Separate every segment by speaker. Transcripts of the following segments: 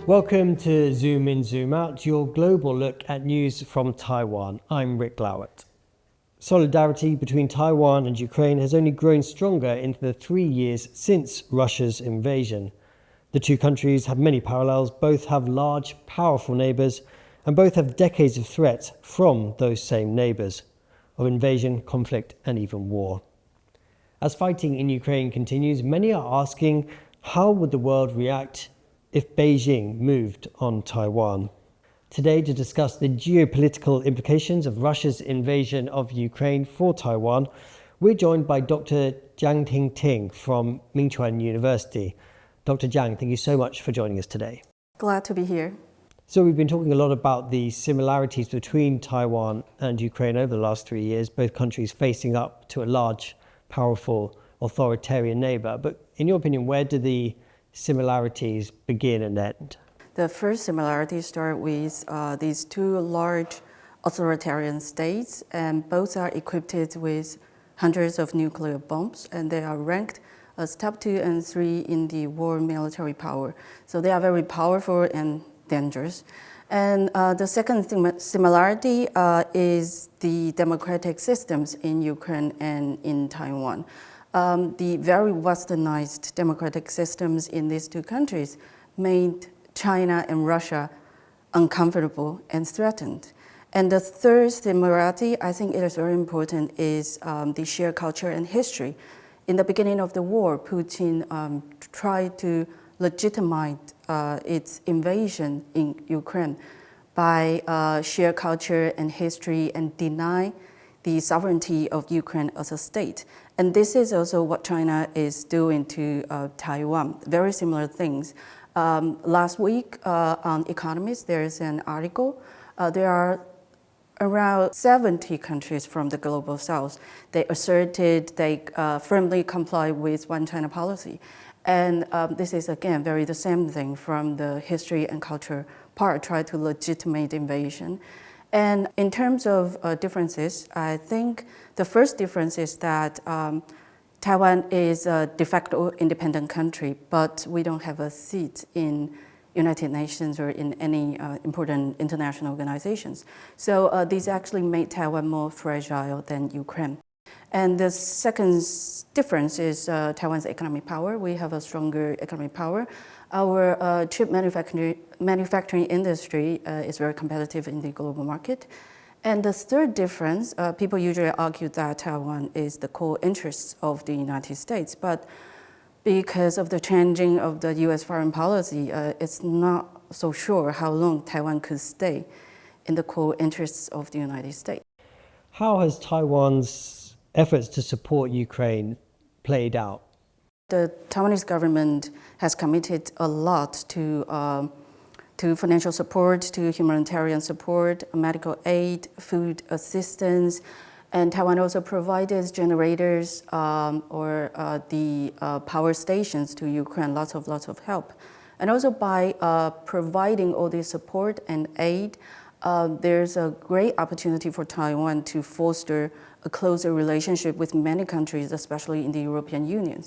Speaker 1: Welcome to Zoom In, Zoom Out, your global look at news from Taiwan. I'm Rik Glauert. Solidarity between Taiwan and Ukraine has only grown stronger in the 3 years since Russia's invasion. The two countries have many parallels, both have large, powerful neighbours, and both have decades of threat from those same neighbours, of invasion, conflict, and even war. As fighting in Ukraine continues, many are asking how would the world react if Beijing moved on Taiwan. Today, to discuss the geopolitical implications of Russia's invasion of Ukraine for Taiwan, we're joined by Dr. Chang Ting-ting from Ming Chuan University. Dr. Chang, thank you so much for joining us today.
Speaker 2: Glad to be here.
Speaker 1: So we've been talking a lot about the similarities between Taiwan and Ukraine over the last 3 years, both countries facing up to a large, powerful, authoritarian neighbour. But in your opinion, where do the similarities begin and end?
Speaker 2: The first similarities start with these two large authoritarian states, and both are equipped with hundreds of nuclear bombs, and they are ranked as top 2 and 3 in the world military power. So they are very powerful and dangerous. And the second similarity is the democratic systems in Ukraine and in Taiwan. The very westernized democratic systems in these two countries made China and Russia uncomfortable and threatened. And the third similarity, I think it is very important, is the shared culture and history. In the beginning of the war, Putin tried to legitimize its invasion in Ukraine by shared culture and history and deny the sovereignty of Ukraine as a state. And this is also what China is doing to Taiwan, very similar things. Last week on Economist, there is an article. There are around 70 countries from the global south. They asserted they firmly comply with One China policy. And this is, again, very the same thing from the history and culture part, try to legitimate invasion. And in terms of differences, I think the first difference is that Taiwan is a de facto independent country, but we don't have a seat in United Nations or in any important international organizations. So these actually made Taiwan more fragile than Ukraine. And the second difference is Taiwan's economic power. We have a stronger economic power. Our chip manufacturing industry is very competitive in the global market. And the third difference, people usually argue that Taiwan is the core interests of the United States, but because of the changing of the US foreign policy, it's not so sure how long Taiwan could stay in the core interests of the United States.
Speaker 1: How has Taiwan's efforts to support Ukraine played out?
Speaker 2: The Taiwanese government has committed a lot to financial support, to humanitarian support, medical aid, food assistance, and Taiwan also provided generators or the power stations to Ukraine, lots of help. And also by providing all this support and aid, there's a great opportunity for Taiwan to foster a closer relationship with many countries, especially in the European Union,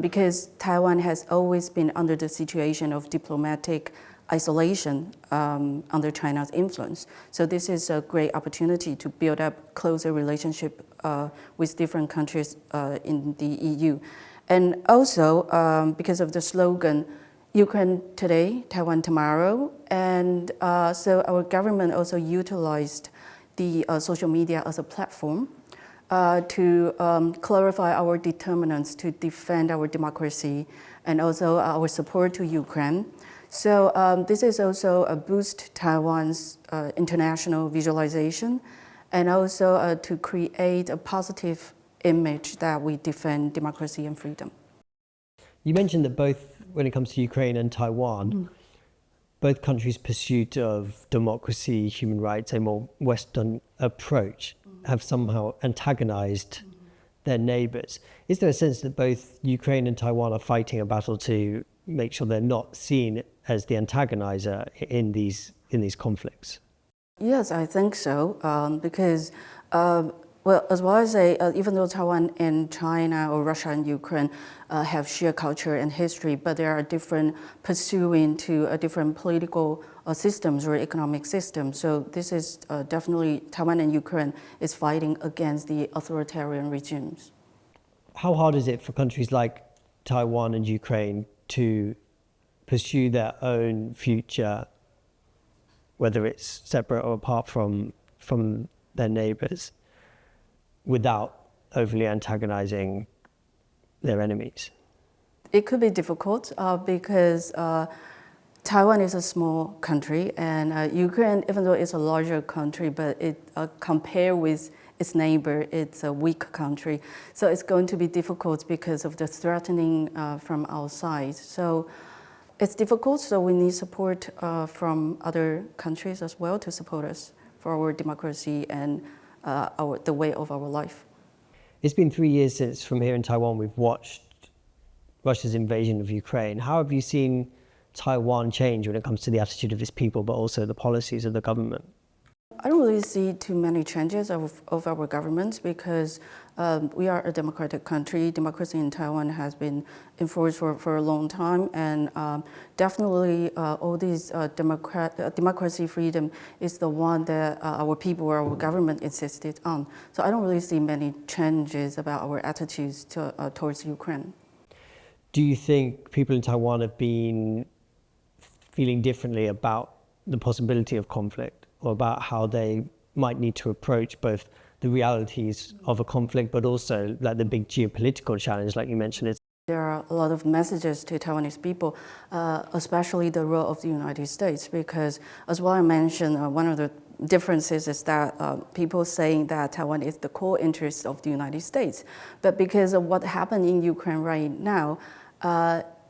Speaker 2: because Taiwan has always been under the situation of diplomatic isolation under China's influence. So this is a great opportunity to build up closer relationship with different countries in the EU. And also because of the slogan, Ukraine today, Taiwan tomorrow. And so our government also utilized the social media as a platform to clarify our determinants to defend our democracy and also our support to Ukraine. So this is also a boost Taiwan's international visualization and also to create a positive image that we defend democracy and freedom.
Speaker 1: You mentioned that both, when it comes to Ukraine and Taiwan, both countries' pursuit of democracy, human rights, a more Western approach, have somehow antagonized their neighbors. Is there a sense that both Ukraine and Taiwan are fighting a battle to make sure they're not seen as the antagonizer in these conflicts?
Speaker 2: Yes, I think so, because Well, as well as even though Taiwan and China or Russia and Ukraine have shared culture and history, but there are different pursuing to a different political systems or economic systems. So this is definitely Taiwan and Ukraine is fighting against the authoritarian regimes.
Speaker 1: How hard is it for countries like Taiwan and Ukraine to pursue their own future, whether it's separate or apart from their neighbors, without overly antagonizing their enemies?
Speaker 2: It could be difficult because Taiwan is a small country, and Ukraine, even though it's a larger country, but it compared with its neighbor, it's a weak country. So it's going to be difficult because of the threatening from outside. So it's difficult, so we need support from other countries as well to support us for our democracy and the way of our life.
Speaker 1: It's been 3 years since from here in Taiwan we've watched Russia's invasion of Ukraine. How have you seen Taiwan change when it comes to the attitude of its people, but also the policies of the government?
Speaker 2: I don't really see too many changes of our governments because we are a democratic country. Democracy in Taiwan has been enforced for a long time, and definitely all these democracy freedom is the one that our people or our government insisted on. So I don't really see many changes about our attitudes towards Ukraine.
Speaker 1: Do you think people in Taiwan have been feeling differently about the possibility of conflict, or about how they might need to approach both the realities of a conflict, but also like the big geopolitical challenge, like you mentioned?
Speaker 2: There are a lot of messages to Taiwanese people, especially the role of the United States, because as well I mentioned, one of the differences is that people saying that Taiwan is the core interest of the United States. But because of what happened in Ukraine right now,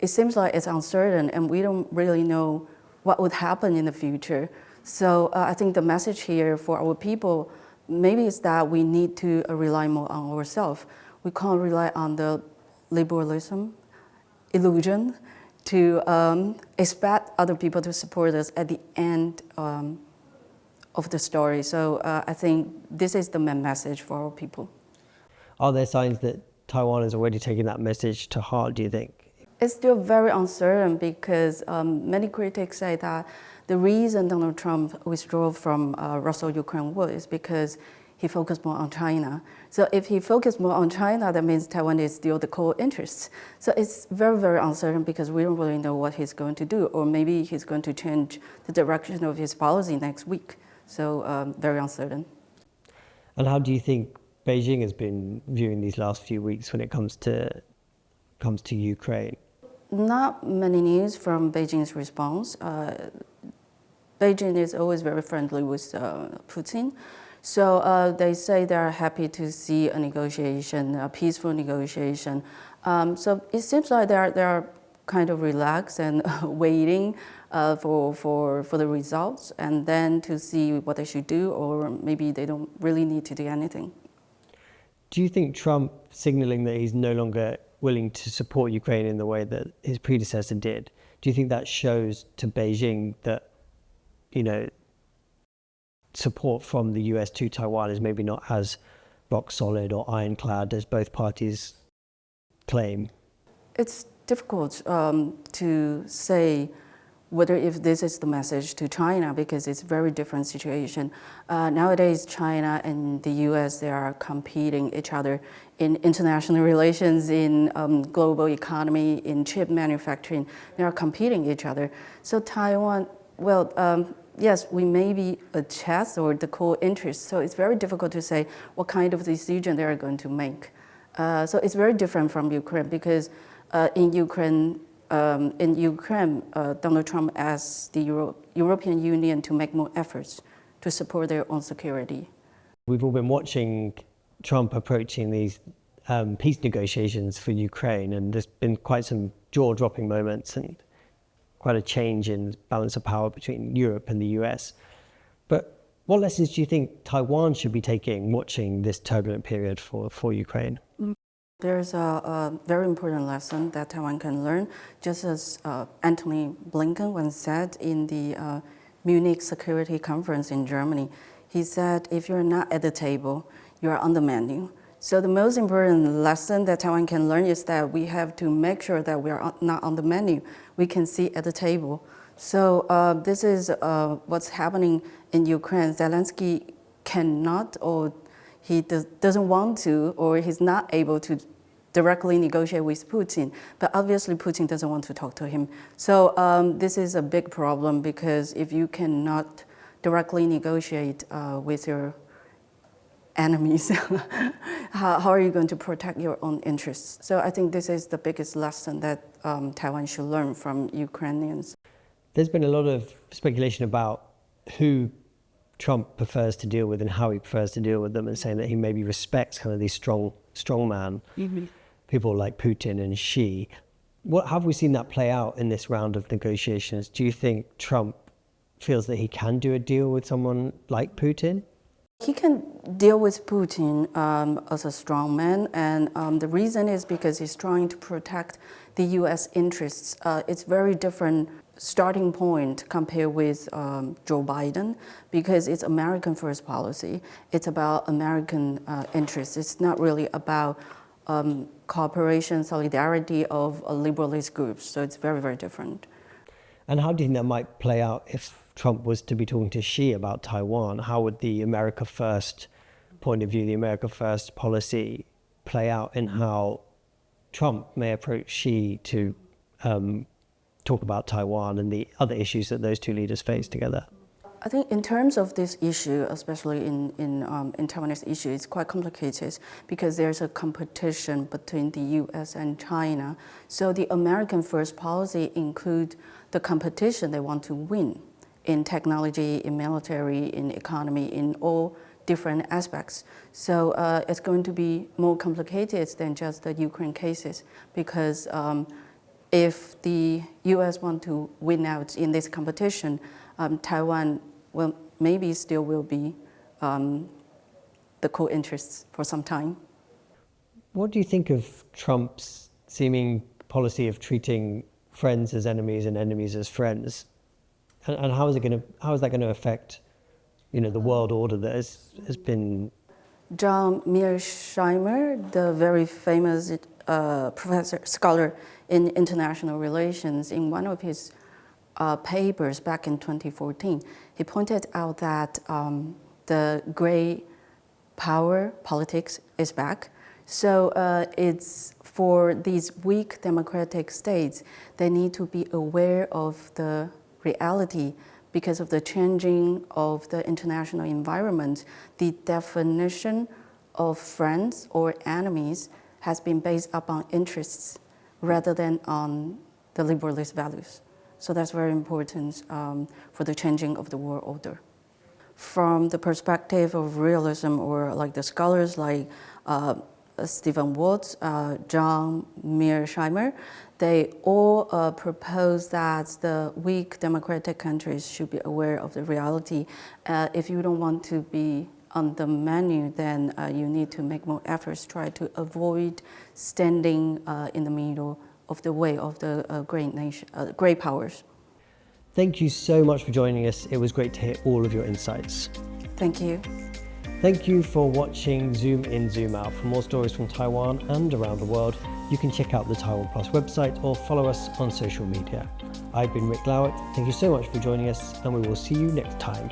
Speaker 2: it seems like it's uncertain and we don't really know what would happen in the future. So I think the message here for our people maybe is that we need to rely more on ourselves. We can't rely on the liberalism, illusion, to expect other people to support us at the end of the story. So I think this is the main message for our people.
Speaker 1: Are there signs that Taiwan is already taking that message to heart, do you think?
Speaker 2: It's still very uncertain because many critics say that the reason Donald Trump withdrew from Russia-Ukraine war is because he focused more on China. So if he focused more on China, that means Taiwan is still the core interest. So it's very, very uncertain because we don't really know what he's going to do, or maybe he's going to change the direction of his policy next week. So very uncertain.
Speaker 1: And how do you think Beijing has been viewing these last few weeks when it comes to Ukraine?
Speaker 2: Not many news from Beijing's response. Beijing is always very friendly with Putin. So they say they're happy to see a negotiation, a peaceful negotiation. So it seems like they're kind of relaxed and waiting for the results, and then to see what they should do, or maybe they don't really need to do anything.
Speaker 1: Do you think Trump signaling that he's no longer willing to support Ukraine in the way that his predecessor did, do you think that shows to Beijing that, support from the US to Taiwan is maybe not as rock solid or ironclad as both parties claim?
Speaker 2: It's difficult to say whether if this is the message to China, because it's a very different situation. Nowadays, China and the US, they are competing each other in international relations, in global economy, in chip manufacturing. They are competing each other. So Taiwan, yes, we may be a chess or the core interest. So it's very difficult to say what kind of decision they are going to make. So it's very different from Ukraine, because in Ukraine, Donald Trump asked the European Union to make more efforts to support their own security.
Speaker 1: We've all been watching Trump approaching these peace negotiations for Ukraine, and there's been quite some jaw-dropping moments and quite a change in balance of power between Europe and the US. But what lessons do you think Taiwan should be taking watching this turbulent period for Ukraine?
Speaker 2: There's a very important lesson that Taiwan can learn, just as Antony Blinken once said in the Munich Security Conference in Germany. He said, if you're not at the table, you're on the menu. So the most important lesson that Taiwan can learn is that we have to make sure that we are not on the menu. We can sit at the table. So this is what's happening in Ukraine. Zelensky cannot, or he doesn't want to, or he's not able to directly negotiate with Putin. But obviously Putin doesn't want to talk to him. So this is a big problem, because if you cannot directly negotiate with your enemies, how are you going to protect your own interests? So I think this is the biggest lesson that Taiwan should learn from Ukrainians.
Speaker 1: There's been a lot of speculation about who Trump prefers to deal with and how he prefers to deal with them, and saying that he maybe respects kind of these strongman people like Putin and Xi. What have we seen that play out in this round of negotiations? Do you think Trump feels that he can do a deal with someone like Putin?
Speaker 2: He can deal with Putin as a strongman, and the reason is because he's trying to protect the U.S. interests. It's very different starting point compared with Joe Biden, because it's American first policy. It's about American interests. It's not really about cooperation, solidarity of liberalist groups. So it's very, very different.
Speaker 1: And how do you think that might play out if Trump was to be talking to Xi about Taiwan? How would the America First point of view, the America First policy, play out in how Trump may approach Xi to talk about Taiwan and the other issues that those two leaders face together?
Speaker 2: I think in terms of this issue, especially in Taiwanese issue, it's quite complicated because there's a competition between the U.S. and China. So the American first policy include the competition they want to win in technology, in military, in economy, in all different aspects. So it's going to be more complicated than just the Ukraine cases, because if the U.S. want to win out in this competition, Taiwan maybe still will be the core interests for some time.
Speaker 1: What do you think of Trump's seeming policy of treating friends as enemies and enemies as friends? And how is that going to affect, the world order that has been?
Speaker 2: John Mearsheimer, the very famous scholar in international relations, in one of his papers back in 2014, he pointed out that the gray power politics is back. So it's for these weak democratic states, they need to be aware of the reality because of the changing of the international environment. The definition of friends or enemies has been based upon interests rather than on the liberalist values. So that's very important for the changing of the world order. From the perspective of realism, or like the scholars like Stephen Watts, John Mearsheimer, they all propose that the weak democratic countries should be aware of the reality. If you don't want to be on the menu, then you need to make more efforts, try to avoid standing in the middle of the way of the great powers.
Speaker 1: Thank you so much for joining us. It was great to hear all of your insights.
Speaker 2: Thank you.
Speaker 1: Thank you for watching Zoom In, Zoom Out. For more stories from Taiwan and around the world, you can check out the TaiwanPlus website or follow us on social media. I've been Rik Glauert. Thank you so much for joining us, and we will see you next time.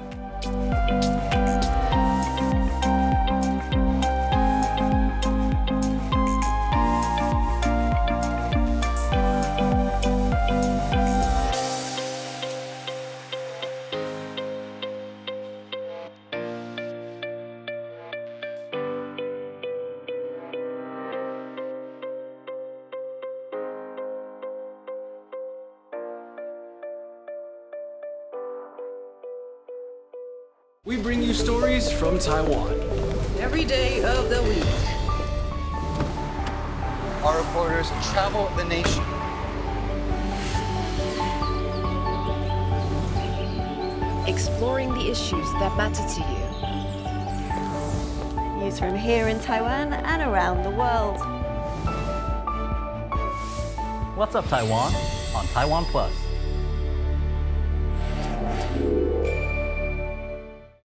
Speaker 3: We bring you stories from Taiwan.
Speaker 4: Every day of the week.
Speaker 5: Our reporters travel the nation.
Speaker 6: Exploring the issues that matter to you.
Speaker 7: News from here in Taiwan and around the world.
Speaker 8: What's up, Taiwan? On TaiwanPlus.